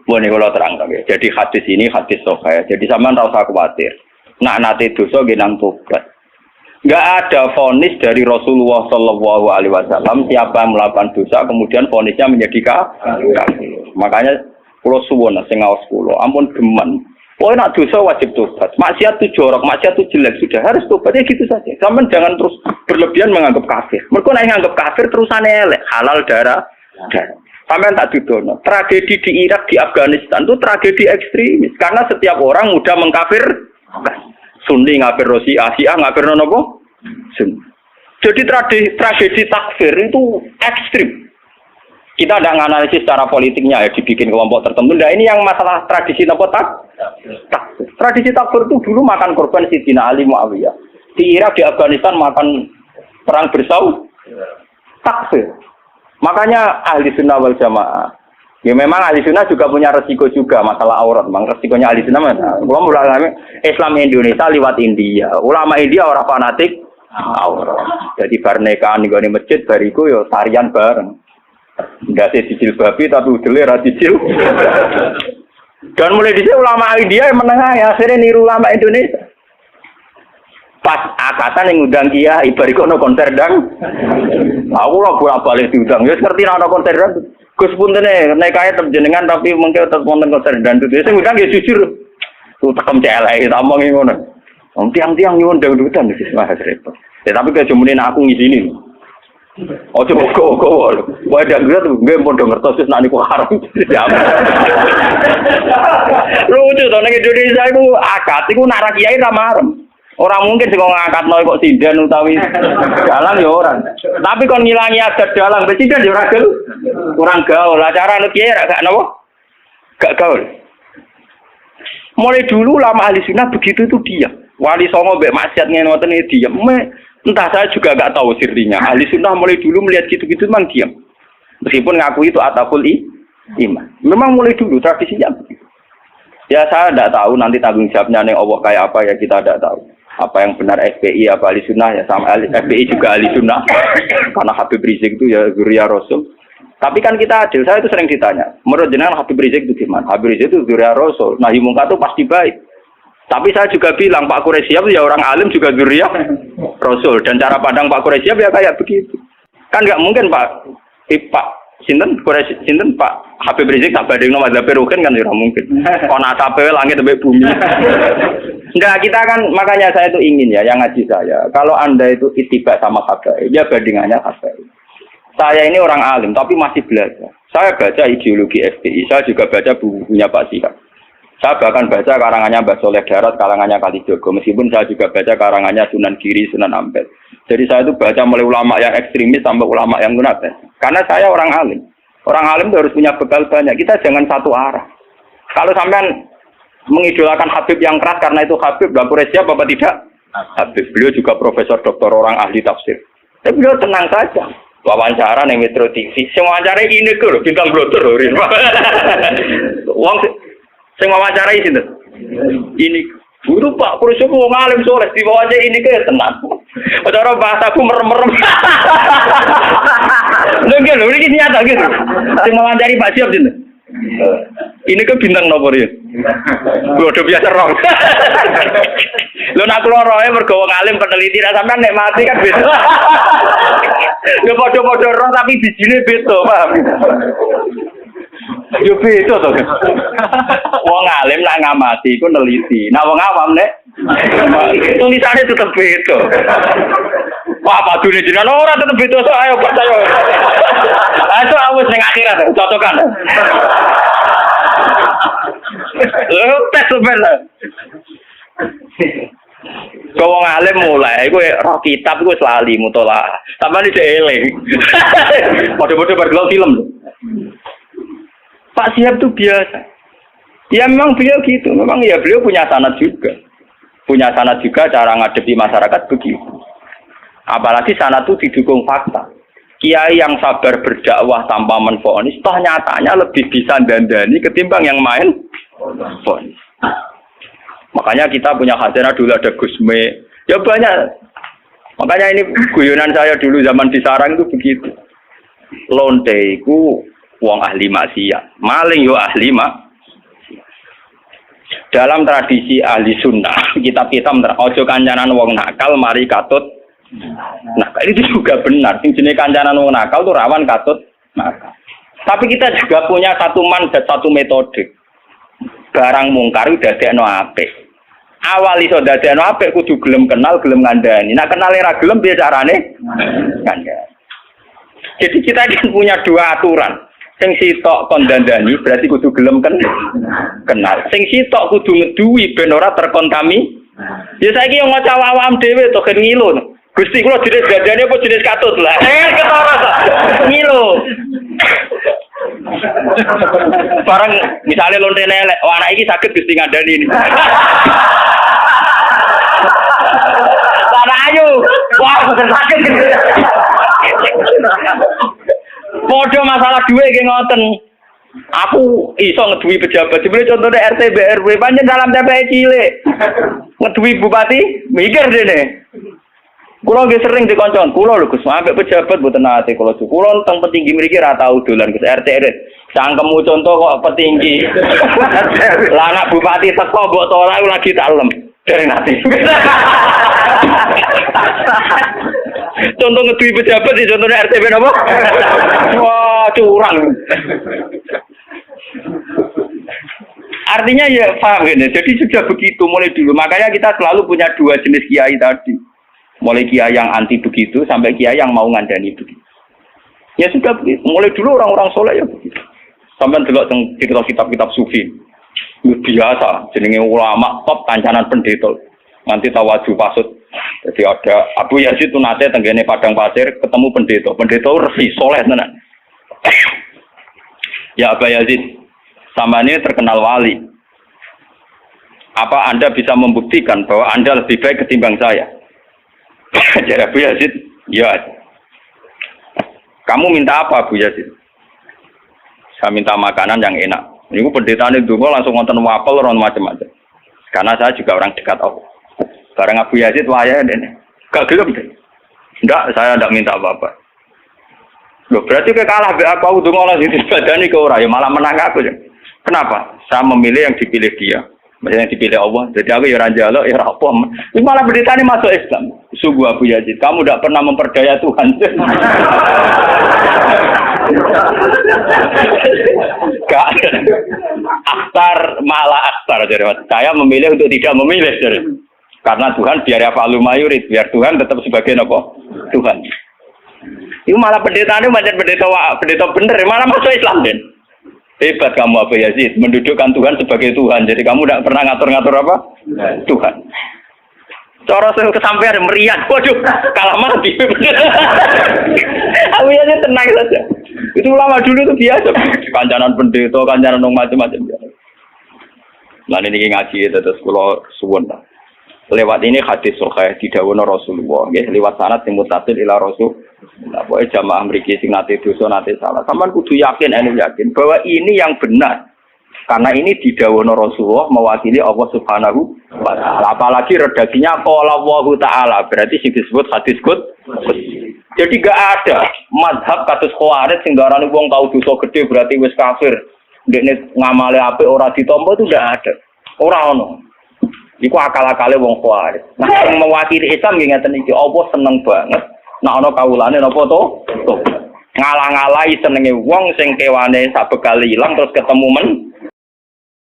Boleh kalau terang ya. Jadi hadis ini hadis sahih. Jadi sampean ora usah khawatir. Nak nate dosa nggih nang tobat. Enggak ada vonis dari Rasulullah Shallallahu Alaihi Wasallam siapa yang melakukan dosa kemudian vonisnya menjadi kafir. Makanya pulau suwon sing ngaos kula, ampun geman. Oh nak dosa wajib tobat. Maksiat itu jorok, maksiat itu jelek sudah harus tobat ya gitu saja. Sampeyan jangan terus berlebihan menganggap kafir. Mergo nek nganggap kafir terusane elek, halal darah. Sampeyan tak dudono. Tragedi di Irak, di Afghanistan itu tragedi ekstremis karena setiap orang mudah mengkafir. Sunni ngafir Syiah, Syiah ngafir nopo? Sunni. Jadi tragedi takfir itu ekstrim. Kita tidak menganalisis secara politiknya ya dibikin kelompok tertentu. Nah ini yang masalah tradisi nopo takfir. Tradisi takfir itu dulu makan korban Sidina Ali Muawiyah. Di Irak, di Afghanistan makan perang bersaudara. Takfir. Makanya ahli sunnah wal jamaah. Ya memang ahli sunnah juga punya resiko juga masalah aurat. Memang resikonya ahli sunnah mana? Ulama Islam Indonesia lewat India. Ulama India orang fanatik aurat. Jadi bar nikahan di masjid bariku yo tarian bareng. Enggak sih cicil babi tapi udele ra cicil. Dan mulai dhisik ulama India yang menengah ya akhirnya niru ulama Indonesia. Pas akatan yang ngundang kiai bariku ono konser dang. Aku ora bolak-balik diundang. Ya ngerti ana konser dang. Gus puntene nek kaya terjenengan tapi mengke tetep wonten konser dangdut. Sing ngundang ya jujur. Tuh tekem celek tak omongi ngono. Wong tiang-tiang nyuwun dangdutan wis mah repot. Ya tapi kejemune aku ngizini. Ojo kok. Wae dangdut nggih padha ngertos wis nek niku haram. Lucu to nek Indonesia iku akad iku nak ra kiai ra marem. Orang mungkin sing ngangkatno kok sindan utawi dalang ya orang. Tapi kon ngilangi adat dalang sindan ya ora gaul. Kurang gaul. Acara anu kiai gak napa? Gak gaul. Mulai dulu lama ahli sunnah begitu itu diam. Wali songo mbek maksiat ngene ngoten iki diam. Entah saya juga gak tahu sirinya. Ahli sunnah mulai dulu melihat gitu-gitu memang diam. Meskipun ngaku itu ataful iman. Memang mulai dulu tradisinya begitu. Ya saya tidak tahu nanti tanggung jawabnya ning Allah kayak apa ya kita tidak tahu. Apa yang benar FPI apa ahli sunnah ya sama FPI juga ahli sunnah karena Habib Rizik itu ya zuriya Rasul. Tapi kan kita adil, saya itu sering ditanya menurut jenengan Habib Rizik itu gimana? Habib Rizik itu zuriya Rasul, nahi mungkar itu pasti baik. Tapi saya juga bilang Pak Quraisyab ya orang alim juga zuriya Rasul dan cara pandang Pak Quraisyab ya kayak begitu. Kan nggak mungkin Pak Sinten Pak Habib Rizik tak bandingno madzhab Rukin kan tidak mungkin. Ana asape langit sampai bumi. Enggak, kita kan makanya saya itu ingin ya yang ngaji saya. Kalau Anda itu ittiba sama habaib, ya bandingannya habaib. Saya ini orang alim tapi masih belajar. Saya baca ideologi FPI, saya juga baca bukunya Pak Sihab. Saya bahkan baca karangannya Mbah Soleh Darat, karangannya Kalijogo. Meskipun saya juga baca karangannya Sunan Giri, Sunan Ampel. Jadi saya itu baca mulai ulama yang ekstremis sampai ulama yang munafik. Karena saya orang alim. Orang alim itu harus punya bekal banyak. Kita jangan satu arah. Kalau sampean mengidolakan Habib yang keras karena itu Habib, Mbah Quraisyab apa tidak? Habib. Beliau juga profesor doktor orang ahli tafsir. Tapi beliau tenang saja. Wawancara ning Metro TV. Sing wawancara ini lho, bintang blotor lho. Wong sing wawancarai sinten? Ini guru Pak Quraisyab wong alim soleh diwawancara ini ke tenang. Cara bahasaku merem-merem. Lho iki nyata gitu. Sing wawancari Pak Siap sinten? Ini ke bintang nomor ya. Udah biasa roh. Lho nak kula roe mergo wong alim peneliti ra sampean nek mati kan beda. Lho padha-padha roh tapi bijine beda, paham? Yo beda to. Wong alim nak ngamati iku neliti. Nak wong awam nek tulisane tetep beda. Wah, padune jenengan ora tetep beda so ayo percaya. Ayo awis ning akhirat cocokan. Tes sebenarnya. Kau wong alim mulai, gue roh kitab gue selalu mutolaah. Tambah di eling. Bodoh-bodoh bergelau film. Pak Sihab itu biasa. Ya memang beliau gitu. Memang ya beliau punya sanad juga. Punya sanad juga cara ngadepi masyarakat begitu. Apalagi sanad itu didukung fakta. Kiai yang sabar berdakwah tanpa menfonis, toh nyatanya lebih bisa dandani ketimbang yang main fonis. Makanya kita punya khazanah dulu ada Gusme. Ya banyak. Makanya ini guyonan saya dulu zaman di Sarang itu begitu. Lonte iku wong ahli maksiat. Maling yo ahli dalam tradisi ahli sunnah, kitab-kitab ojo kancanan wong nakal mari katut. Nah, itu juga benar. Sing jenenge kancanan wong nakal tuh rawan katut nakal. Tapi kita juga punya satu mandat, satu metode. Barang mungkar dadekno apik. Awal iso dadekno apik kudu gelem kenal, gelem ngandani. Nek kenale ra gelem piye carane? Ngandani. Jadi kita kan punya dua aturan. Sing sitok kon dandani berarti kudu gelem kenal. Sing sitok kudu ngeduwi ben ora terkontami. Ya saiki yo ngaca awam dhewe to gen ngilu. Gusti kula jenis dandani apa jenis katut lah. Ketara to. Ngilu. Barang misalnya lonte lelek, oh anak ini sakit Gusti ngandani ini. Anak ayu, wah bener sakit. Podo masalah duit kayak ngoten. Aku iso ngeduwi pejabat. Sebenarnya contohnya RT BRW panjang dalam TPI cilik. Ngeduwi bupati, mikir dene. Kulo nggih sering dikoncon, kulo lho Gus, sampe pejabat mboten nate kulo. Kulo teng petinggi mriki ra tau dolan Gus RT RT. Cangkemmu contoh kok petinggi. Lah anak bupati teko mbok ora lagi dalem. Dari nate. Contoh ngeduwi pejabat di contohnya RT apa? Wah, curang. Artinya ya paham ini. Jadi sudah begitu mulai dulu. Makanya kita selalu punya dua jenis kiai tadi. Mulai kiai yang anti begitu sampai kiai yang mau ngandani begitu. Ya sudah begitu. Mulai dulu orang-orang soleh ya begitu. Sampai delok teng kitab-kitab sufi. Biasa jenenge ulama top kancanan pendeta. Nanti tawaju pasut. Jadi ada Abu Yazid itu nate tenggene padang pasir ketemu pendeta. Pendeta resi soleh tenan. Ya Abu Yazid, sama ini terkenal wali. Apa Anda bisa membuktikan bahwa Anda lebih baik ketimbang saya? Jadi Abu Yazid, ya. Kamu minta apa Abu Yazid? Saya minta makanan yang enak. Ini pendeta ini dulu langsung nonton wapel orang macam-macam. Karena saya juga orang dekat Allah. Barang Abu Yazid waya dene. Gak gelem deh. Enggak, saya enggak minta apa-apa. Loh, berarti kalah be aku ndonga Allah sing dibadani ke ora ya malah menang aku ya. Kenapa? Saya memilih yang dipilih dia. Maksudnya yang dipilih Allah. Jadi aku ya ora njaluk ya ora apa. Ini malah beritane masuk Islam. Sungguh Abu Yazid, kamu enggak pernah memperdaya Tuhan. Gak. Akhtar malah akhtar jadi. Saya memilih untuk tidak memilih jadi. Karena Tuhan biar ya falu mayurid, biar Tuhan tetap sebagai apa? Tuhan. Itu malah pendeta ini macam pendeta bener, malah masuk Islam den. Hebat kamu Abu Yazid, mendudukkan Tuhan sebagai Tuhan. Jadi kamu tidak pernah ngatur-ngatur apa? Tuhan. Cara saya kesampaian meriah, waduh, kalah mati. Abu Yazid tenang saja. Itu ulama dulu itu biasa. Kancanan pendeta, kancanan macam-macam. Lah ini ngaji terus kula suwun lah. Lewat ini hadis sahih didhawuhna Rasulullah nggih liwat sanad sing mutasil ila Rasul. Lah pokoke jamaah mriki sing nate dosa nate salah. Sampeyan kudu yakin bahwa ini yang benar. Karena ini didhawuhna Rasulullah mewakili Allah Subhanahu wa taala. Apalagi redaksinya qala Allahu taala, berarti sing disebut hadis qudsi. Jadi gak ada mazhab kados Khawarij sing darani wong tau dosa gede berarti wis kafir. Ndekne ngamale apik ora ditampa itu ndak ada. Ora ono. Iku akal-akale wong Khawarij. Nah, yang mewakili Islam nggih ngeten iki, apa seneng banget. Nek ana kawulane napa to? Ngalang-alai senenge wong sing kewane sak bekal ilang terus ketemu